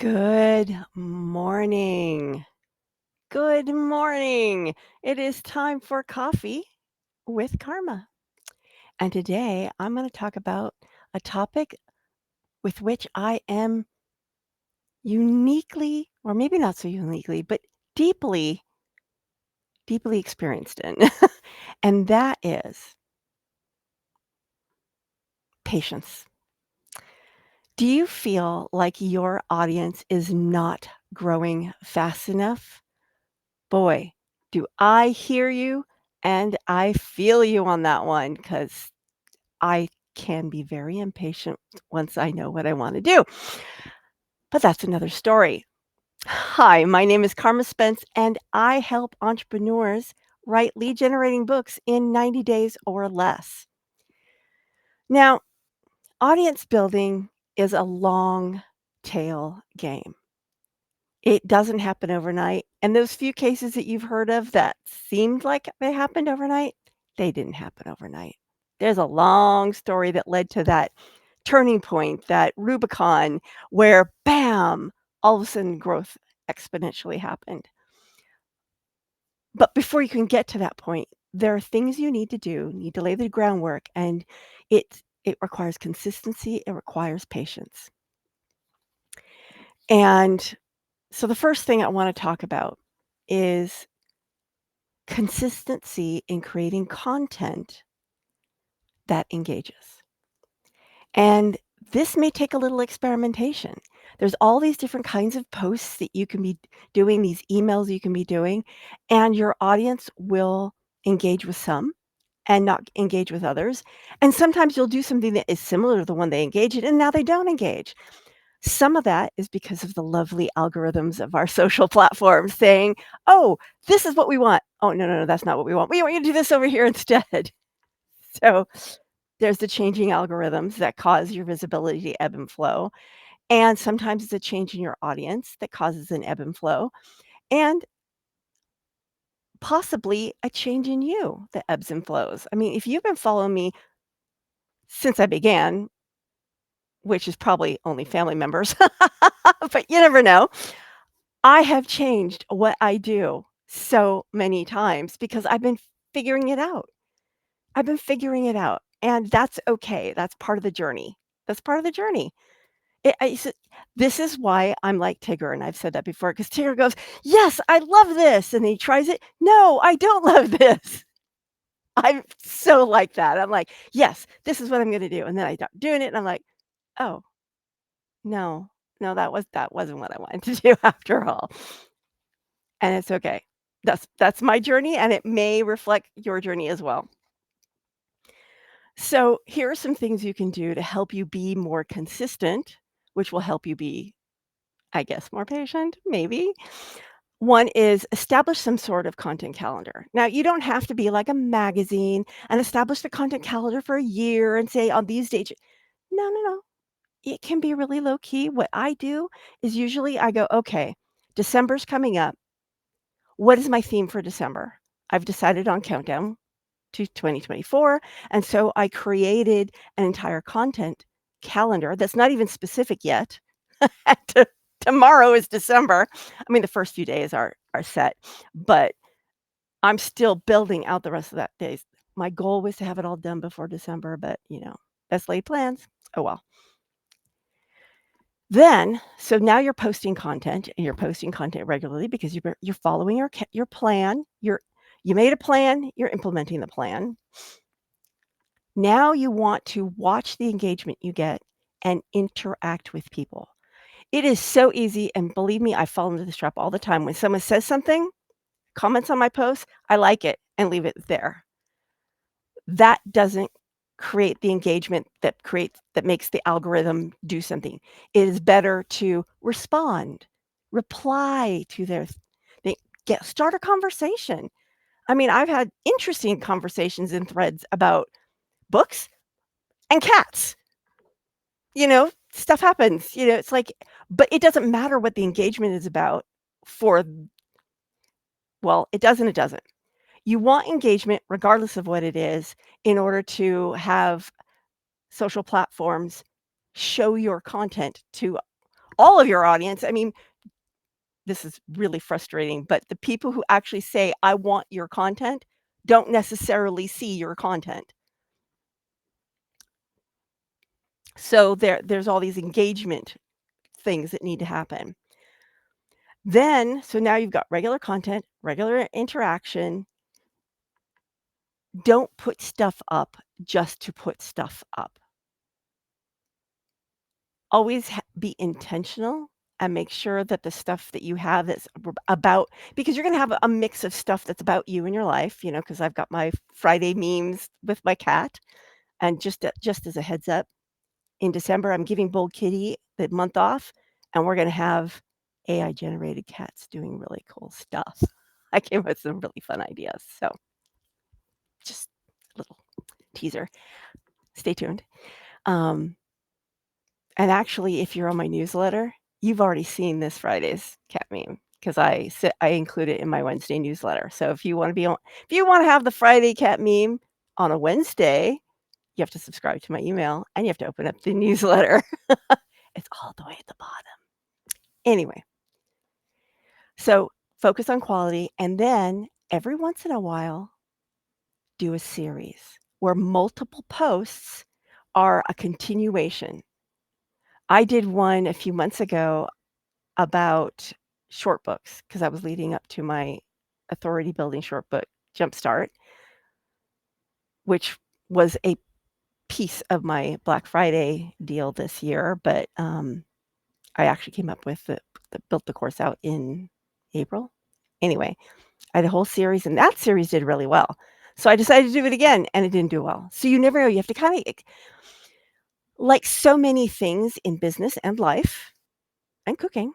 Good morning. Good morning. It is time for coffee with Karma. And today I'm going to talk about a topic with which I am uniquely, or maybe not so uniquely, but deeply, deeply experienced in. And that is patience. Do you feel like your audience is not growing fast enough? Boy, do I hear you and I feel you on that one because I can be very impatient once I know what I want to do. But that's another story. Hi, my name is Carma Spence, and I help entrepreneurs write lead generating books in 90 days or less. Now, audience building is a long tail game. It doesn't happen overnight, and those few cases that you've heard of that seemed like they happened overnight, they didn't happen overnight. There's a long story that led to that turning point, that Rubicon, where bam, all of a sudden growth exponentially happened. But before you can get to that point, there are things you need to do, need to lay the groundwork, and it requires consistency, it requires patience. And so the first thing I want to talk about is consistency in creating content that engages. And this may take a little experimentation. There's all these different kinds of posts that you can be doing, these emails you can be doing, and your audience will engage with some and not engage with others. And sometimes you'll do something that is similar to the one they engage in, and now they don't engage. Some of that is because of the lovely algorithms of our social platforms saying, "Oh, this is what we want. Oh, no, no, no, that's not what we want. We want you to do this over here instead." So there's the changing algorithms that cause your visibility to ebb and flow. And sometimes it's a change in your audience that causes an ebb and flow, and possibly a change in you that ebbs and flows. I mean, if you've been following me since I began, which is probably only family members, but you never know. I have changed what I do so many times because I've been figuring it out. I've been figuring it out, and that's okay. That's part of the journey. That's part of the journey. This is why I'm like Tigger, and I've said that before, because Tigger goes, "Yes, I love this," and he tries it. "No, I don't love this." I'm so like that. I'm like, "Yes, this is what I'm gonna do," and then I start doing it, and I'm like, "Oh, no, no, that wasn't what I wanted to do after all." And it's okay. That's my journey, and it may reflect your journey as well. So, here are some things you can do to help you be more consistent, which will help you be, I guess, more patient, maybe. One is establish some sort of content calendar. Now, you don't have to be like a magazine and establish the content calendar for a year and say on these dates. No, no, no. It can be really low key. What I do is usually I go, okay, December's coming up. What is my theme for December? I've decided on countdown to 2024. And so I created an entire content calendar that's not even specific yet. To Tomorrow is December. I mean, the first few days are set, but I'm still building out the rest of that days. My goal was to have it all done before December, but, that's laid plans. Oh, well. Then so now you're posting content, and you're posting content regularly because you're following your plan. You made a plan, you're implementing the plan. Now you want to watch the engagement you get and interact with people. It is so easy, and believe me, I fall into this trap all the time. When someone says something, comments on my post, I like it and leave it there. That doesn't create the engagement that makes the algorithm do something. It is better to respond, reply to their they start a conversation. I mean, I've had interesting conversations in threads about books and cats. Stuff happens, it's like, but it doesn't matter what the engagement is about for well, it does and it doesn't. You want engagement regardless of what it is in order to have social platforms show your content to all of your audience. I mean, this is really frustrating, but the people who actually say, "I want your content," don't necessarily see your content. So there's all these engagement things that need to happen. Then, so now you've got regular content, regular interaction. Don't put stuff up just to put stuff up. Always be intentional and make sure that the stuff that you have that's about, because you're going to have a mix of stuff that's about you and your life, because I've got my Friday memes with my cat. And just as a heads up, in December, I'm giving Bold Kitty the month off, and we're going to have AI generated cats doing really cool stuff. I came up with some really fun ideas. So just a little teaser. Stay tuned. Um, and actually, if you're on my newsletter, you've already seen this Friday's cat meme because I include it in my Wednesday newsletter. So if you want to have the Friday cat meme on a Wednesday, you have to subscribe to my email and you have to open up the newsletter. It's all the way at the bottom. Anyway, so focus on quality, and then every once in a while, do a series where multiple posts are a continuation. I did one a few months ago about short books because I was leading up to my authority building short book Jumpstart, which was a piece of my Black Friday deal this year, but I actually came up with built the course out in April. Anyway, I had a whole series, and that series did really well. So I decided to do it again, and it didn't do well. So you never know. You have to kind of, like so many things in business and life and cooking,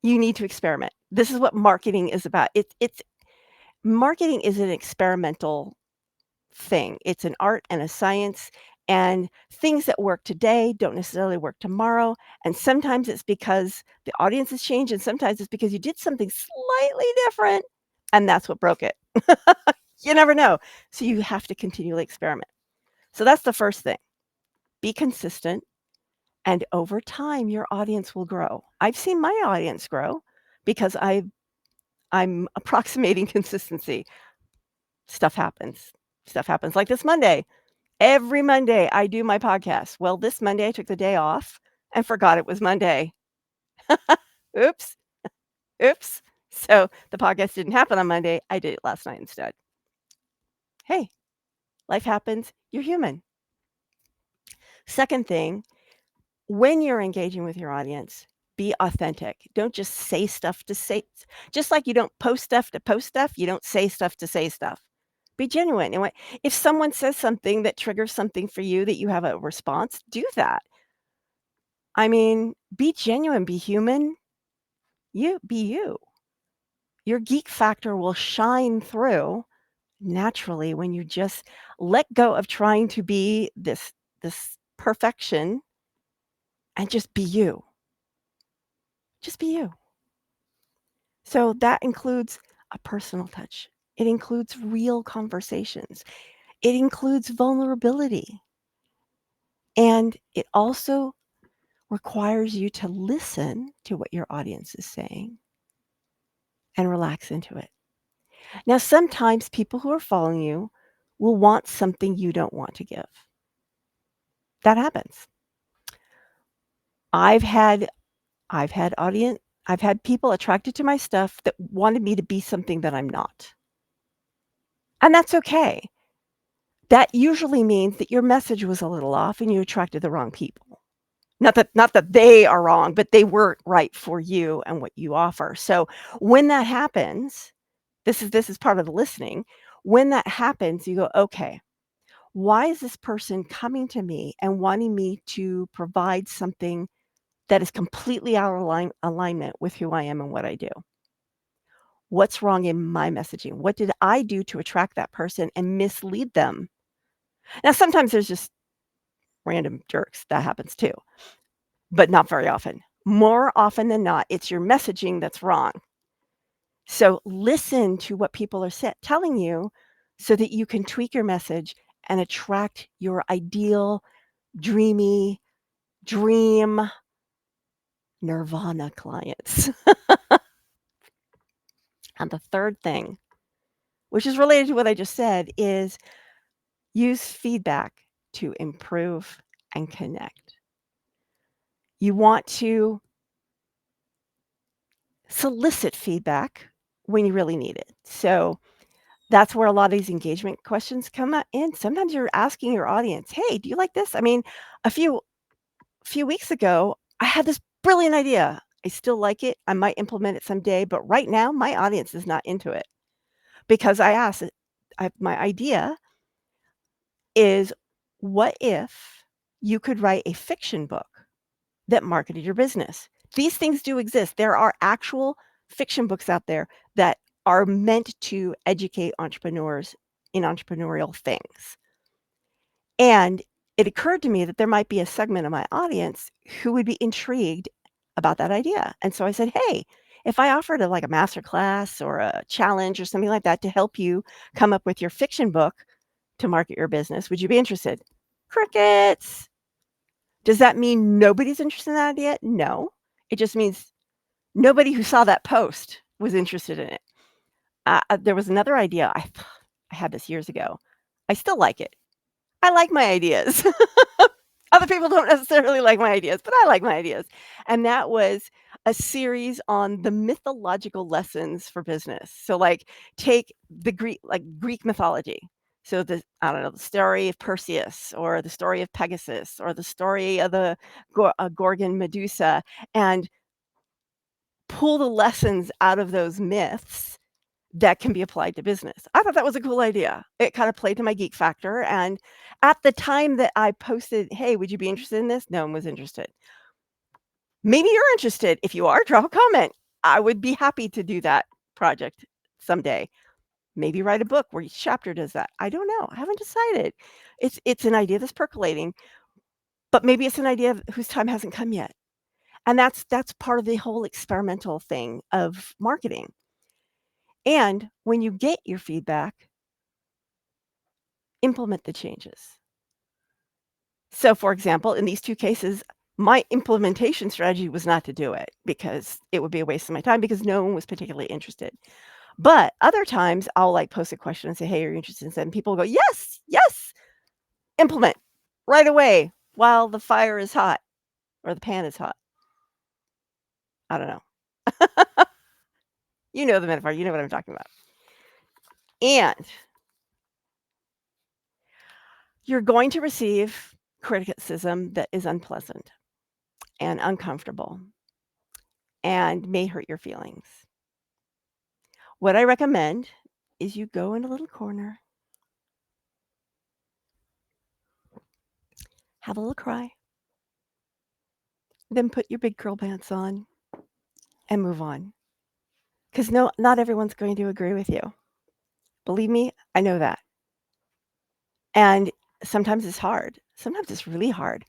you need to experiment. This is what marketing is about. It's marketing is an experimental thing. It's an art and a science, and things that work today don't necessarily work tomorrow. And sometimes it's because the audience has changed, and sometimes it's because you did something slightly different, and that's what broke it. You never know. So you have to continually experiment. So that's the first thing. Be consistent, and over time, your audience will grow. I've seen my audience grow because I'm approximating consistency. Stuff happens. Stuff happens like this Monday. Every Monday, I do my podcast. Well, this Monday, I took the day off and forgot it was Monday. Oops. Oops. So the podcast didn't happen on Monday. I did it last night instead. Hey, life happens. You're human. Second thing, when you're engaging with your audience, be authentic. Don't just say stuff to say, just like you don't post stuff to post stuff, you don't say stuff to say stuff. Be genuine. And if someone says something that triggers something for you that you have a response, do that. I mean, be genuine, be human. You be you. Your geek factor will shine through naturally when you just let go of trying to be this perfection and just be you. Just be you. So that includes a personal touch. It includes real conversations. It includes vulnerability. And it also requires you to listen to what your audience is saying and relax into it. Now, sometimes people who are following you will want something you don't want to give. That happens. I've had people attracted to my stuff that wanted me to be something that I'm not. And that's okay. That usually means that your message was a little off and you attracted the wrong people. Not that they are wrong, but they weren't right for you and what you offer. So when that happens, this is part of the listening. When that happens, you go, okay, why is this person coming to me and wanting me to provide something that is completely out of alignment with who I am and what I do? What's wrong in my messaging? What did I do to attract that person and mislead them? Now, sometimes there's just random jerks. That happens too, but not very often. More often than not, it's your messaging that's wrong. So listen to what people are telling you so that you can tweak your message and attract your ideal, dreamy, dream nirvana clients. And the third thing, which is related to what I just said, is use feedback to improve and connect. You want to solicit feedback when you really need it. So that's where a lot of these engagement questions come in. Sometimes you're asking your audience, "Hey, do you like this?" I mean, a few weeks ago, I had this brilliant idea. I still like it. I might implement it someday, but right now my audience is not into it because I asked it. My idea is, what if you could write a fiction book that marketed your business? These things do exist. There are actual fiction books out there that are meant to educate entrepreneurs in entrepreneurial things. And it occurred to me that there might be a segment of my audience who would be intrigued about that idea. And so I said, "Hey, if I offered like a master class or a challenge or something like that to help you come up with your fiction book to market your business, would you be interested?" Crickets. Does that mean nobody's interested in that idea? No. It just means nobody who saw that post was interested in it. There was another idea. I had this years ago. I still like it. I like my ideas. Other people don't necessarily like my ideas, but I like my ideas. And that was a series on the mythological lessons for business. So, like, take the Greek mythology. So the I don't know, the story of Perseus or the story of Pegasus or the story of the Gorgon Medusa, and pull the lessons out of those myths that can be applied to business. I thought that was a cool idea. It kind of played to my geek factor, and at the time that I posted, "Hey, would you be interested in this?" No one was interested. Maybe you're interested. If you are, drop a comment. I would be happy to do that project someday. Maybe write a book where each chapter does that. I don't know. I haven't decided. It's an idea that's percolating, but maybe it's an idea whose time hasn't come yet. And that's part of the whole experimental thing of marketing. And when you get your feedback, implement the changes. So, for example, in these 2 cases, my implementation strategy was not to do it because it would be a waste of my time because no one was particularly interested. But other times, I'll, like, post a question and say, "Hey, are you interested in this?" And people will go, "Yes, yes, implement right away while the fire is hot or the pan is hot." I don't know. You know the metaphor, you know what I'm talking about. And you're going to receive criticism that is unpleasant and uncomfortable and may hurt your feelings. What I recommend is you go in a little corner, have a little cry, then put your big girl pants on and move on. Because no, not everyone's going to agree with you. Believe me, I know that. And sometimes it's hard. Sometimes it's really hard.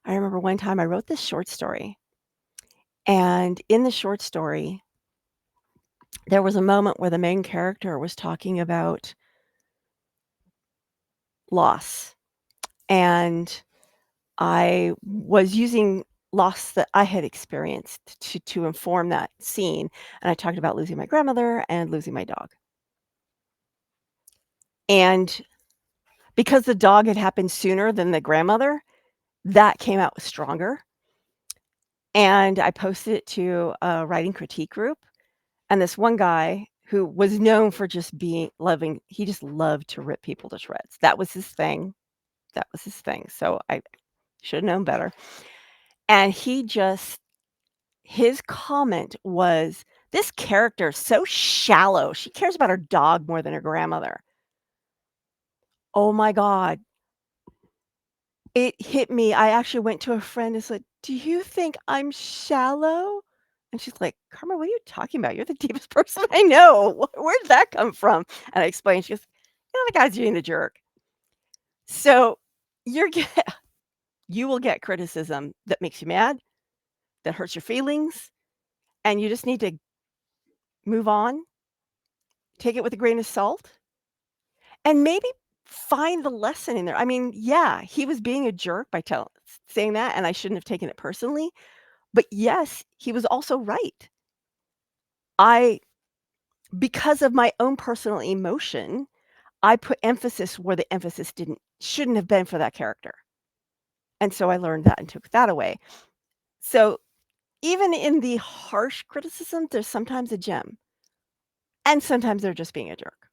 I remember one time I wrote this short story, and in the short story, there was a moment where the main character was talking about loss. And I was using loss that I had experienced to inform that scene, and I talked about losing my grandmother and losing my dog. And because the dog had happened sooner than the grandmother, that came out stronger, and I posted it to a writing critique group, and this one guy who was known for just being loving he just loved to rip people to shreds. That was his thing. That was his thing, so I should have known better, and his comment was, "This character is so shallow. She cares about her dog more than her grandmother." Oh my god. It hit me. I actually went to a friend and said, "Do you think I'm shallow?" And she's like, "Carma, what are you talking about? You're the deepest person I know. Where did that come from?" And I explained. She goes, "You know, the guy's being a jerk." So you're get you will get criticism that makes you mad, that hurts your feelings, and you just need to move on, take it with a grain of salt. And maybe find the lesson in there. I mean, yeah, he was being a jerk by saying that, and I shouldn't have taken it personally, But yes, he was also right. I because of my own personal emotion, I put emphasis where the emphasis shouldn't have been for that character. And so I learned that and took that away. So even in the harsh criticism, there's sometimes a gem. And sometimes they're just being a jerk.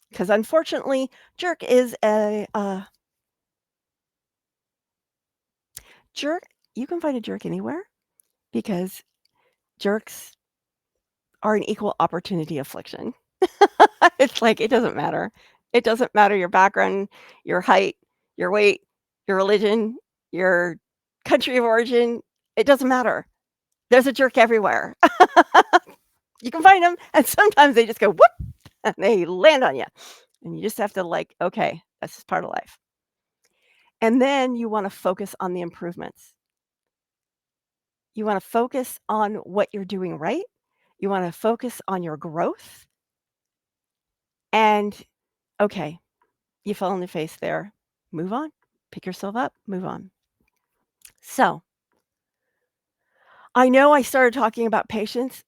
Because unfortunately, jerk is jerk. You can find a jerk anywhere because jerks are an equal opportunity affliction. It's like, it doesn't matter. It doesn't matter your background, your height, your weight, your religion, your country of origin. It doesn't matter. There's a jerk everywhere. You can find them, and sometimes they just go whoop, and they land on you, and you just have to like, okay, that's just part of life. And then you want to focus on the improvements. You want to focus on what you're doing right. You want to focus on your growth. And okay, you fell on the face there. Move on. Pick yourself up. Move on. So I know I started talking about patience.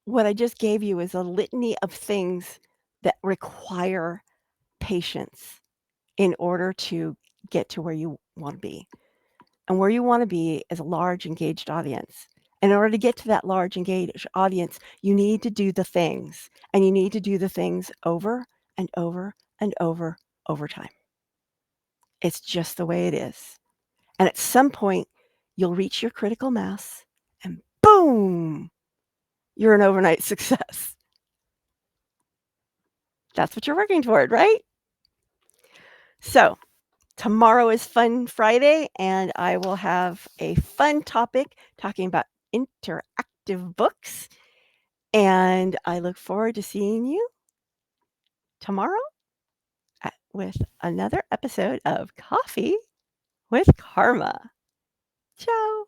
What I just gave you is a litany of things that require patience in order to get to where you want to be. And where you want to be is a large, engaged audience. In order to get to that large, engaged audience, you need to do the things, and you need to do the things over and over and over time. It's just the way it is. And at some point, you'll reach your critical mass, and boom, you're an overnight success. That's what you're working toward, right? So, tomorrow is Fun Friday, and I will have a fun topic talking about interactive books. And I look forward to seeing you tomorrow with another episode of Coffee with Karma. Ciao.